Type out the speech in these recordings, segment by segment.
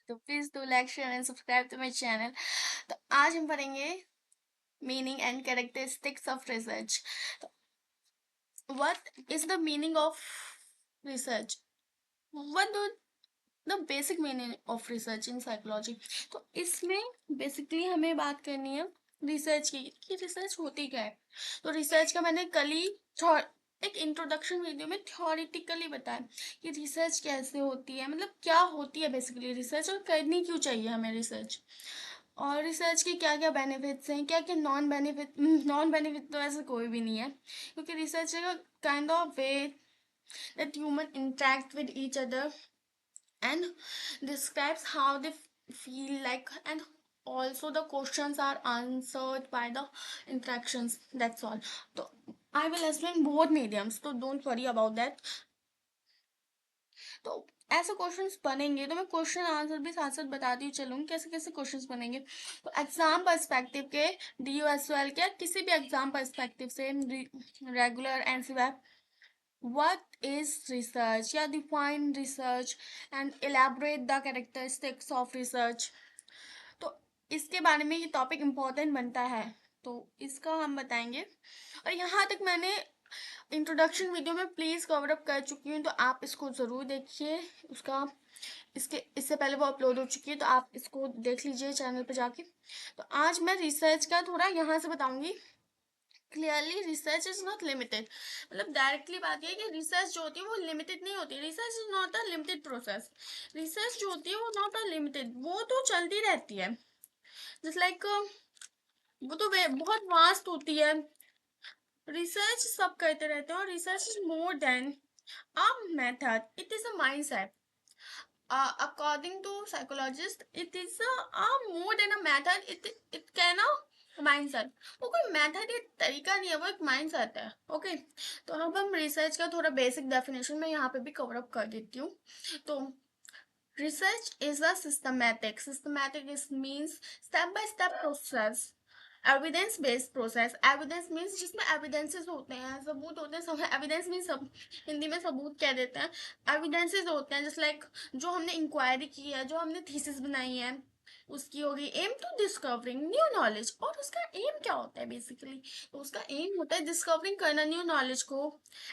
तो please do like share and subscribe to my channel. तो आज हम पढ़ेंगे meaning and characteristics of research. तो what is the meaning of research? What do the basic meaning of research in psychology? तो इसमें basically हमें बात करनी है रिसर्च की कि रिसर्च होती क्या है। तो रिसर्च का मैंने कल ही एक इंट्रोडक्शन वीडियो में थ्योरेटिकली बताया कि रिसर्च कैसे होती है, मतलब क्या होती है बेसिकली रिसर्च और करनी क्यों चाहिए हमें रिसर्च, और रिसर्च के क्या क्या बेनिफिट्स हैं, क्या क्या नॉन बेनिफिट तो ऐसा कोई भी नहीं है, क्योंकि रिसर्च का kind of way that human interact with each other and describes how they feel like, and also the questions are answered by the interactions. That's all. So I will explain both mediums, so don't worry about that. तो ऐसे questions बनेंगे, तो मैं question answer भी साथ साथ बताती हूँ चलूँ कैसे कैसे क्वेश्चंस बनेंगे। तो एग्जाम पर्सपेक्टिव के, DUSL के, किसी भी एग्जाम पर्सपेक्टिव से, regular NCVEP, what is research या define research and elaborate the characteristics of research। तो इसके बारे में ये टॉपिक इम्पोर्टेंट बनता है, तो इसका हम बताएंगे। और यहाँ तक मैंने इंट्रोडक्शन वीडियो में प्लीज़ कवर अप कर चुकी हूँ, तो आप इसको ज़रूर देखिए। उसका इससे पहले वो अपलोड हो चुकी है, तो आप इसको देख लीजिए चैनल पर जाके। तो आज मैं रिसर्च का थोड़ा यहाँ से बताऊंगी। Clearly research is not limited, मतलब डायरेक्टली बात यह है कि रिसर्च जो होती है वो लिमिटेड नहीं होती। Research is not a limited process. Research जो होती है वो नॉट अ लिमिटेड, वो तो चलती रहती है। जस्ट लाइक वो तो बहुत वास्ट होती है। रिसर्च सब करते रहते हैं, और research is more than a method, it is a mindset. According to psychologist, it is more than a method. It can a mindset. वो कोई मेथड या तरीका नहीं है, वो एक माइंडसेट है। ओके, तो अब हम रिसर्च का थोड़ा बेसिक डेफिनेशन में यहाँ पे भी कवर अप कर देती हूँ। तो research is a systematic is means step by step process, evidence based process. Evidence means जिसमें एविडेंसेस होते हैं, सबूत होते हैं। सब एविडेंस मीन्स सब हिंदी में सबूत कह देते हैं। एविडेंसेस होते हैं जस्ट लाइक जो हमने इंक्वायरी की है, जो हमने थीसिस बनाई है, उसकी होगी aim to discovering new knowledge. और उसका एम क्या होता है बेसिकली? तो उसका एम होता है डिस्कवरिंग करना न्यू नॉलेज को।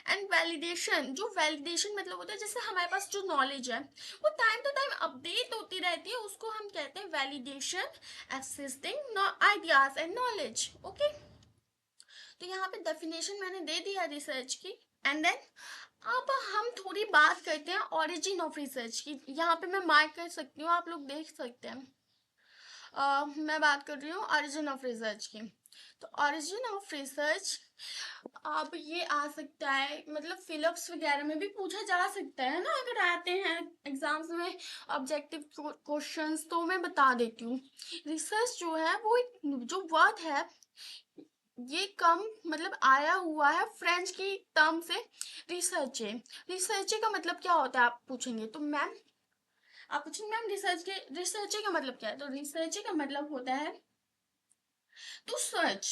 एंड वैलिडेशन, जो वैलिडेशन मतलब होता है जैसे हमारे पास जो नॉलेज है वो टाइम टू टाइम अपडेट होती रहती है, उसको हम कहते हैं validation, existing ideas and knowledge. Okay, तो यहाँ पे डेफिनेशन मैंने दे दिया रिसर्च की। एंड देन अब हम थोड़ी बात करते हैं ओरिजिन ऑफ रिसर्च की। यहाँ पे मैं मार्क कर सकती हूँ, आप लोग देख सकते हैं। मैं बात कर रही हूँ ओरिजिन ऑफ रिसर्च की। तो ओरिजिन ऑफ रिसर्च अब ये आ सकता है, मतलब फिलिप्स वगैरह में भी पूछा जा सकता है ना, अगर आते हैं एग्जाम्स में ऑब्जेक्टिव क्वेश्चंस, तो मैं बता देती हूँ। रिसर्च जो है वो एक जो वर्ड है, ये कम मतलब आया हुआ है फ्रेंच की टर्म से रिसर्चे। रिसर्चे का मतलब क्या होता है आप पूछेंगे, तो मैम आप पूछेंगे मैम रिसर्चे का मतलब क्या है? तो रिसर्चे का मतलब होता है टू सर्च।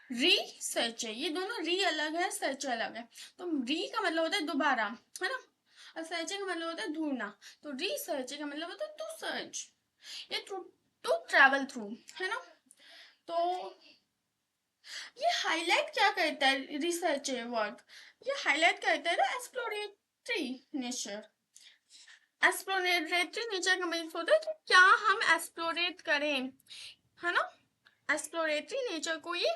रिसर्च है, ये दोनों री अलग है, सर्च अलग है। तो री का मतलब होता है दोबारा, है ना, और सर्च का मतलब होता है ढूंढना। तो रिसर्च का मतलब होता है टू सर्च या टू ट्रैवल थ्रू, है ना। तो ये हाईलाइट क्या करता है रिसर्च वर्क? ये हाईलाइट करता है ना एक्सप्लोरेटरी नेचर। एक्सप्लोरेटरी नेचर का मतलब होता है कि क्या हम एक्सप्लोरेट करें, है ना। एक्सप्लोरेटरी नेचर को ये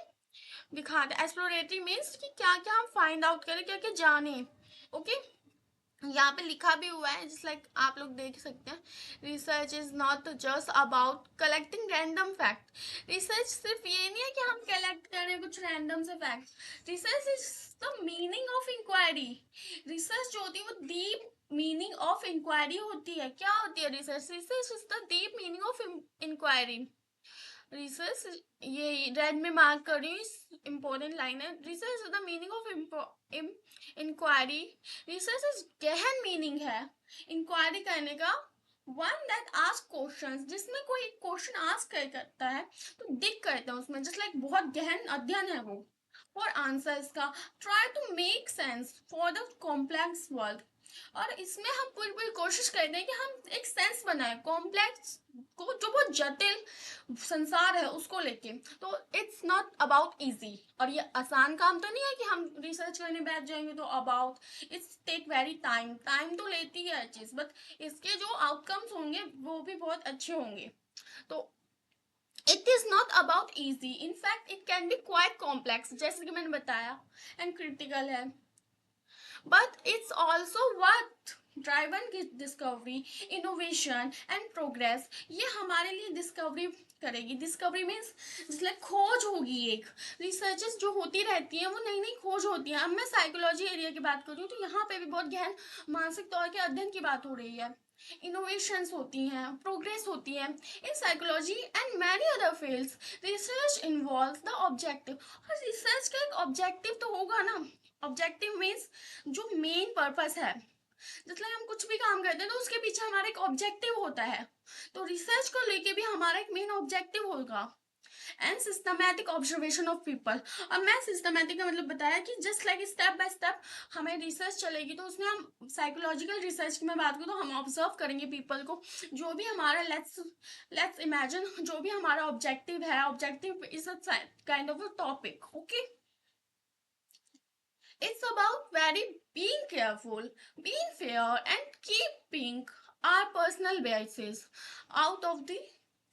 दिखाता है। एक्सप्लोरेटरी मीन्स कि क्या क्या हम फाइंड आउट करें, क्या क्या जाने। ओके, यहाँ पे लिखा भी हुआ है जस्ट लाइक आप लोग देख सकते हैं। Research is not just about collecting random fact. Research सिर्फ ये नहीं है कि हम कलेक्ट करें कुछ रैंडम से fact. Research is the meaning of inquiry. Research जो होती है वो डीप मीनिंग ऑफ इंक्वायरी होती है। क्या होती है research? Research is the deep meaning of inquiry. Research, ये रेड में मार्क कर रही हूँ, इम्पोर्टेंट लाइन है। Research is the meaning of inquiry. Research is गहन मीनिंग है इंक्वायरी करने का। वन दैट आस्क क्वेश्चंस, जिसमें कोई क्वेश्चन आस्क करता है तो दिख करता है उसमें, जस्ट लाइक बहुत गहन अध्ययन है वो। और आंसर्स का try to make sense for the complex world. और इसमें हम पूरी पूरी कोशिश करते हैं कि हम एक सेंस बनाए कॉम्प्लेक्स को, जो बहुत जटिल संसार है उसको लेके। तो इट्स नॉट अबाउट इजी, और ये आसान काम तो नहीं है कि हम रिसर्च करने बैठ जाएंगे तो about it's take very time, time तो लेती है हर चीज, बट इसके जो आउटकम्स होंगे वो भी बहुत अच्छे होंगे। तो it is not about easy, in fact it can be quite complex, जैसे कि मैंने बताया, एंड क्रिटिकल है, but it's also what driven की डिस्कवरी, इनोवेशन एंड प्रोग्रेस। ये हमारे लिए डिस्कवरी करेगी। डिस्कवरी मीन्स जिसमें खोज होगी, एक रिसर्चेस जो होती रहती हैं वो नई नई खोज होती हैं। अब मैं साइकोलॉजी एरिया की बात करूँ तो यहाँ पे भी बहुत गहन मानसिक तौर के अध्ययन की बात हो रही है। इनोवेशंस होती हैं, प्रोग्रेस होती है in psychology and many other fields. Research involves the objective, और रिसर्च का एक ऑब्जेक्टिव तो होगा ना। ऑब्जेक्टिव मीन्स जो मेन पर्पस है, जैसे हम कुछ भी काम करते हैं तो उसके पीछे हमारा एक ऑब्जेक्टिव होता है। तो रिसर्च को लेके भी हमारा एक मेन ऑब्जेक्टिव होगा। And systematic observation of people. अब मैं सिस्टमैटिक का मतलब बताया कि just like step by step हमें रिसर्च चलेगी। तो उसमें हम साइकोलॉजिकल रिसर्च की मैं बात करूँ तो हम ऑब्जर्व करेंगे पीपल को। जो भी हमारा लेट्स इमेजिन जो भी हमारा ऑब्जेक्टिव है, objective is a kind of a topic, okay. It's about very being careful, being fair, and keeping our personal biases out of the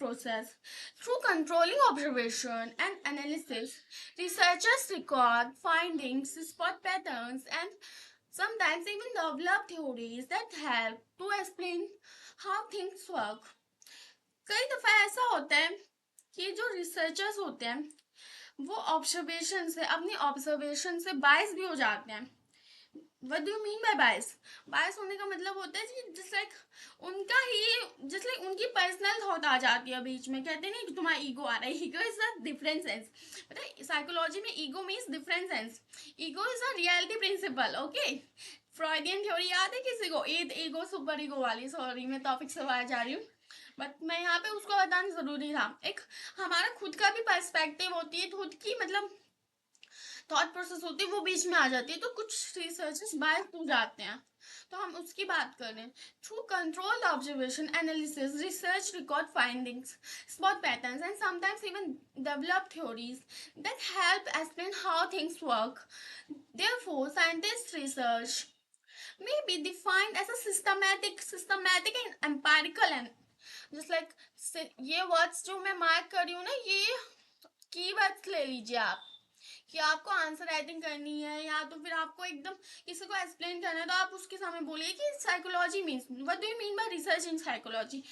process. Through controlling observation and analysis, researchers record findings, spot patterns, and sometimes even develop theories that help to explain how things work. कई दफा ऐसा होता है कि जो researchers होते हैं वो ऑब्जर्वेशन से, अपनी ऑब्जर्वेशन से बायस भी हो जाते हैं। What do you mean by bias? बायस होने का मतलब होता है कि जस्ट लाइक उनका ही, जस्ट लाइक उनकी पर्सनल थॉट आ जाती है बीच में। कहते नहीं कि तुम्हारा ईगो आ रहा है, ego is a different sense. पता है साइकोलॉजी में ego means different sense. Ego is a reality principle, okay. Freudian theory याद है किसी को? ईगो सुपर ईगो वाली, सॉरी मैं टॉपिक से बाहर जा रही हूँ, बट मैं यहाँ पे उसको बताना जरूरी था। एक हमारा खुद का भी पर्सपेक्टिव होती है, खुद की मतलब थॉट प्रोसेस होती है, वो बीच में आ जाती है। तो कुछ रिसर्चर्स बायस हो जाते हैं, तो हम उसकी बात करें। Through controlled observation analysis, research record findings, spot patterns, and sometimes even develop theories that help explain how things work. Therefore, scientist research may be defined as a systematic and empirical, and just like ये words जो मैं mark कर रही हूँ ना, ये keywords ले लीजिए आप, कि आपको आंसर राइटिंग करनी है या तो फिर आपको एकदम किसी को एक्सप्लेन करना है तो आप उसके सामने बोलिए कि psychology means, what do you mean by research in psychology?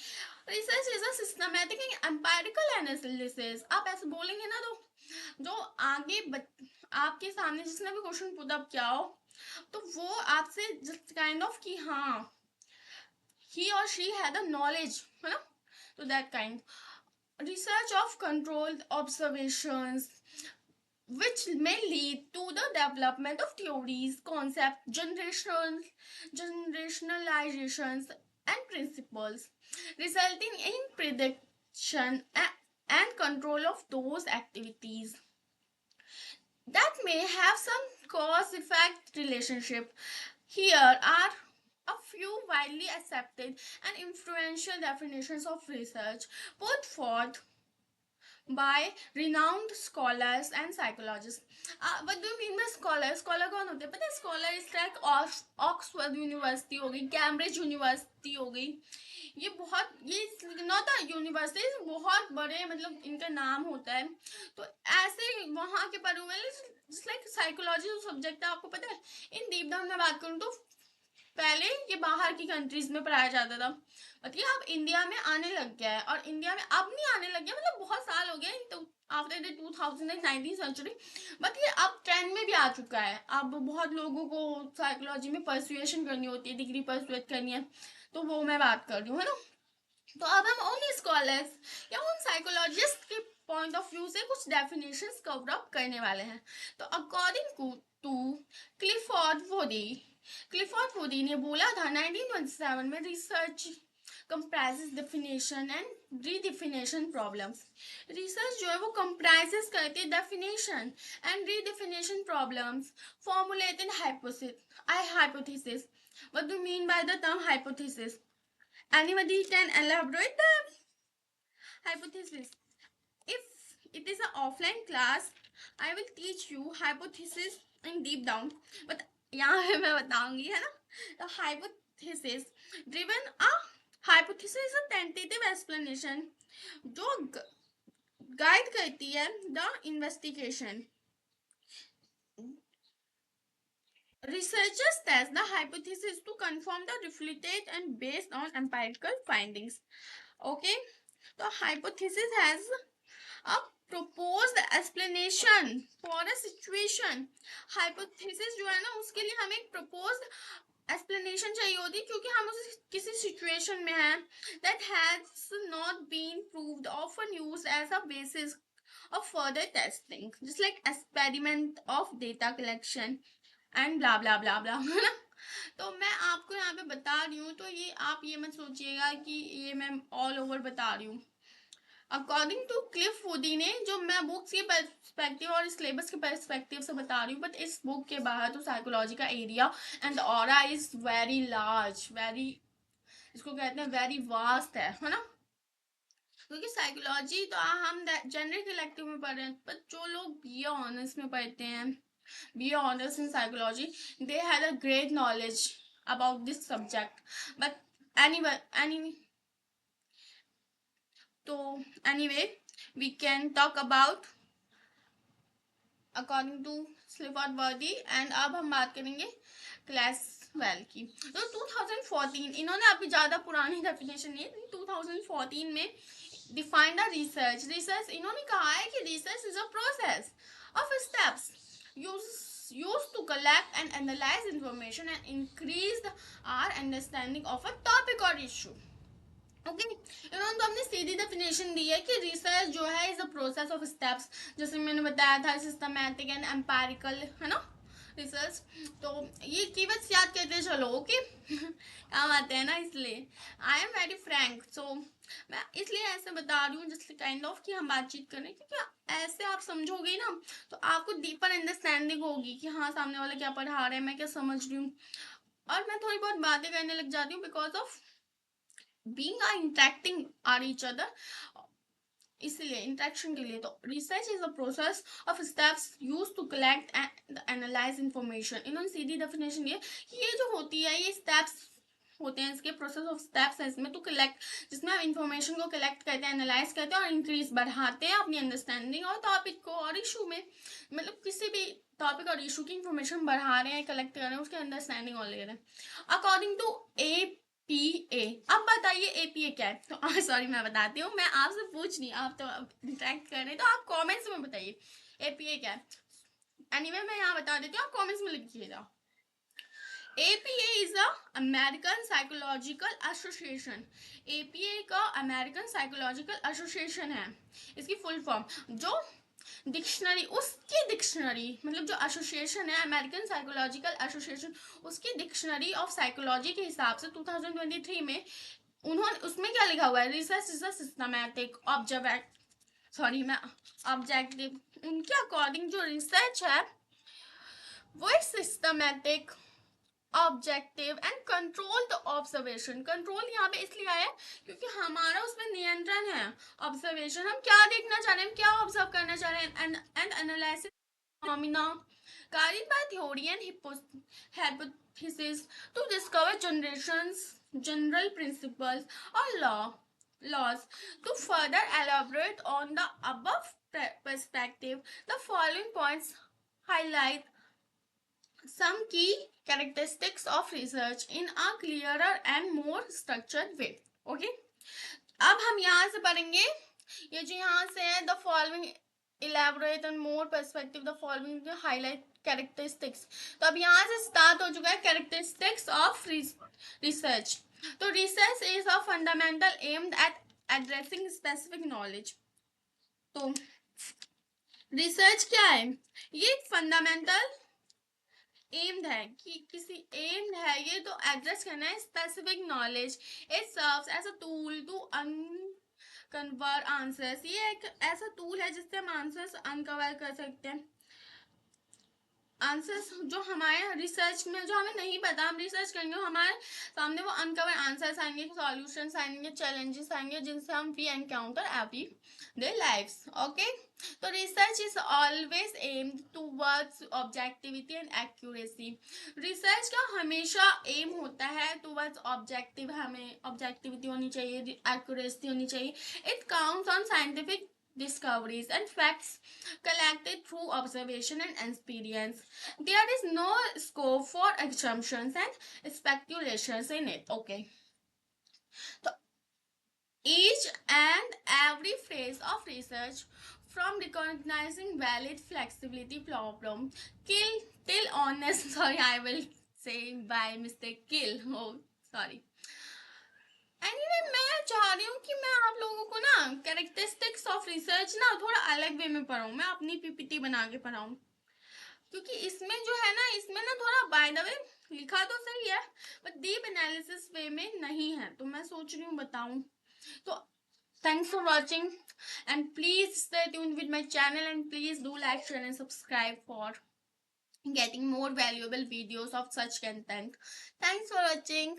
Research is a systematic and empirical analysis. आप ऐसे बोलेंगे ना तो जो आगे आपके सामने जिसने भी क्वेश्चन पुट अप किया हो तो वो आपसे जस्ट काइंड ऑफ कि हाँ ही और शी हैड द नॉलेज, है ना, तो that kind research of controlled observations which may lead to the development of theories, concepts, generationalizations, and principles, resulting in prediction and control of those activities that may have some cause-effect relationship. Here are a few widely accepted and influential definitions of research put forth by renowned scholars and psychologists. What do you mean by scholar? Scholar कौन होते हैं पता है? Scholar is like Oxford university हो गई, Cambridge university हो गई, ये बहुत, ये नॉट अ यूनिवर्सिटी, बहुत बड़े मतलब इनका नाम होता है। तो ऐसे वहाँ के पढ़े हुए जस्ट लाइक साइकोलॉजी जो सब्जेक्ट है, आपको पता है इन डीप डाउन में बात करूँ तो पहले ये बाहर की कंट्रीज में पढ़ाया जाता था, मतलब अब इंडिया में आने लग गया है। और इंडिया में अब नहीं आने लग गया, मतलब बहुत साल हो गए तो आफ्टर द 2019 सेंचुरी, बट ये अब ट्रेंड में भी आ चुका है। अब बहुत लोगों को साइकोलॉजी में परसुएशन करनी होती है, डिग्री परसुएट करनी है, तो वो मैं बात कर रही हूँ, है ना। तो अब हम उन स्कॉलर्स या उन साइकोलॉजिस्ट के पॉइंट ऑफ व्यू से कुछ डेफिनेशंस कवर अप करने वाले हैं। तो अकॉर्डिंग टू क्लिफोर्ड वुडी ने बोला था 1927 में, research comprises definition and redefinition problems। Research जो है वो comprises करती है definition and redefinition problems, formulating hypothesis What do you mean by the term hypothesis? Anybody can elaborate the hypothesis? If it is an offline class, I will teach you hypothesis in deep down. But यहाँ पे मैं बताऊंगी, है ना? The hypothesis driven a hypothesis is a tentative explanation जो guide करती है the investigation. Researchers test the hypothesis to confirm the reflected and based on empirical findings. Okay, the hypothesis has a proposed explanation for a situation. Hypothesis जो है ना, उसके लिए हमें एक proposed explanation चाहिए होती है, क्योंकि हम उस किसी situation में हैं that has not been proved, often used as a basis of further testing, just like experiment of data collection and blah blah blah blah, है ना? तो मैं आपको यहाँ पे बता रही हूँ, तो ये आप ये मत सोचिएगा कि ये मैं ऑल ओवर बता रही हूँ. अकॉर्डिंग टू क्लिफ वुडी ने, जो मैं बुक्स के पर्सपेक्टिव और सिलेबस के पर्सपेक्टिव से बता रही हूँ, बट इस बुक के बाहर तो साइकोलॉजी का area and aura is very large, very, इसको कहते हैं वेरी वास्ट है ना? क्योंकि साइकोलॉजी तो हम जनरल कलेक्टिव में पढ़ रहे हैं, पर जो लोग बीए ऑनर्स में पढ़ते हैं, BA honors in psychology, they had a great knowledge about this subject. But anyway, we can talk about according to Clifford Worthy. And अब हम बात करेंगे क्लास 12 की. तो 2014 इन्होंने अभी ज़्यादा पुरानी डेफिनेशन नहीं है, 2014 में डिफाइंड द रिसर्च इन्होंने कहा है कि research is a process of steps used to collect and analyze information and increase our understanding of a topic or issue. Okay, इन्होंने तो अपनी सीधी डेफिनेशन दी है कि रिसर्च जो है is a process of steps, जैसे मैंने बताया था, सिस्टमैटिक एंड एम्पेरिकल, है ना, रिसर्च. तो ये कीवर्ड्स याद करते चलो. ओके काम आते हैं ना, इसलिए आई एम वेरी फ्रैंक. सो मैं इसलिए ऐसे बता रही हूँ जैसे काइंड ऑफ कि हम बातचीत करें, क्योंकि ऐसे आप समझोगे ना तो आपको डीपर अंडरस्टैंडिंग होगी कि हाँ सामने वाला क्या पढ़ा रहा है, मैं क्या समझ रही हूँ. और मैं थोड़ी बहुत बातें करने लग जाती हूँ because of being interacting are each other, इसलिए इंटरेक्शन के लिए. तो research is a process of steps use to collect and analyse information. इन्होंने सीधी डेफिनेशन दी है कि ये जो होती है ये स्टेप्स होते हैं, इसके प्रोसेस ऑफ स्टेप्स है इसमें, टू कलेक्ट, जिसमें हम इंफॉर्मेशन को कलेक्ट करते हैं, एनालाइज करते हैं और इंक्रीज बढ़ाते हैं अपनी अंडरस्टैंडिंग और टॉपिक को और इशू में, मतलब किसी भी टॉपिक और इशू की इंफॉर्मेशन बढ़ा रहे हैं, कलेक्ट कर रहे हैं, उसकी अंडरस्टैंडिंग और ले रहे हैं. According to APA. अब बताइए APA क्या है? तो सॉरी मैं बताती हूँ, मैं आपसे पूछ नहीं, आप तो इंटरेक्ट कर रहे हैं, तो आप कमेंट्स में बताइए APA क्या है. एनीवे मैं यहाँ बता देती हूँ, आप कमेंट्स में लिखिएगा. APA is a American Psychological Association. APA का अमेरिकन साइकोलॉजिकल एसोसिएशन है. इसकी फुल फॉर्म जो डिक्शनरी, उसकी डिक्शनरी, मतलब जो एसोसिएशन है अमेरिकन साइकोलॉजिकल एसोसिएशन, उसकी डिक्शनरी ऑफ साइकोलॉजी के हिसाब से 2023 में उन्होंने उसमें क्या लिखा हुआ है, research is a systematic objective. उनके अकॉर्डिंग जो रिसर्च है वो एक systematic, objective and controlled observation. Control यहाँ पे इसलिए आया क्योंकि हमारा उसमें नियंत्रण है. ऑब्जर्वेशन, हम क्या देखना चाह रहे हैं, क्या ऑब्जर्व करना चाह रहे हैं, and analysis phenomena carried by theory and hypothesis to discover general principles or laws. To further elaborate on the above perspective, the following points highlight some key characteristics of research in a clearer and more structured way. Okay, अब हम यहाँ से पढ़ेंगे, ये जो यहाँ से है, the following elaborate and more perspective, the following highlight characteristics. तो अब यहाँ से स्टार्ट हो चुका है characteristics of research. तो research is a fundamental aimed at addressing specific knowledge. तो research क्या है, ये फंडामेंटल एम्ड है कि किसी एम्ड है ये तो एड्रेस करना है specific knowledge. It serves as a tool to uncover answers. ये एक ऐसा टूल है जिससे हम आंसर्स अनकवर कर सकते हैं. आंसर्स जो हमारे रिसर्च में जो हमें नहीं पता, हम रिसर्च करेंगे, हमारे सामने वो अनकवर आंसर्स आएंगे, सॉल्यूशंस आएंगे, चैलेंजेस आएंगे जिनसे हम we encounter every day lifes. Okay, तो research is always aimed towards objectivity and accuracy. Research का हमेशा एम होता है टूवर्ड्स ऑब्जेक्टिव, हमें ऑब्जेक्टिविटी होनी चाहिए, एक्यूरेसी होनी चाहिए। It counts on scientific discoveries and facts collected through observation and experience. There is no scope for assumptions and speculations in it. Okay, so each and every phase of research, from recognizing valid flexibility problem kill till honest sorry I will say by mistake kill, oh sorry। Anyway मैं चाह रही हूँ कि मैं आप लोगों को ना कैरेक्टरिस्टिक्स ऑफ रिसर्च ना थोड़ा अलग वे में पढ़ाऊँ, मैं अपनी पीपीटी बना के पढ़ाऊँ, क्योंकि इसमें जो है ना, इसमें ना थोड़ा बाय द वे लिखा तो सही है बट डीप एनालिसिस वे में नहीं है, तो मैं सोच रही हूँ बताऊँ। तो thanks for watching and please stay tuned with my channel and please do like, share and subscribe for getting more valuable videos of such content. Thanks for watching.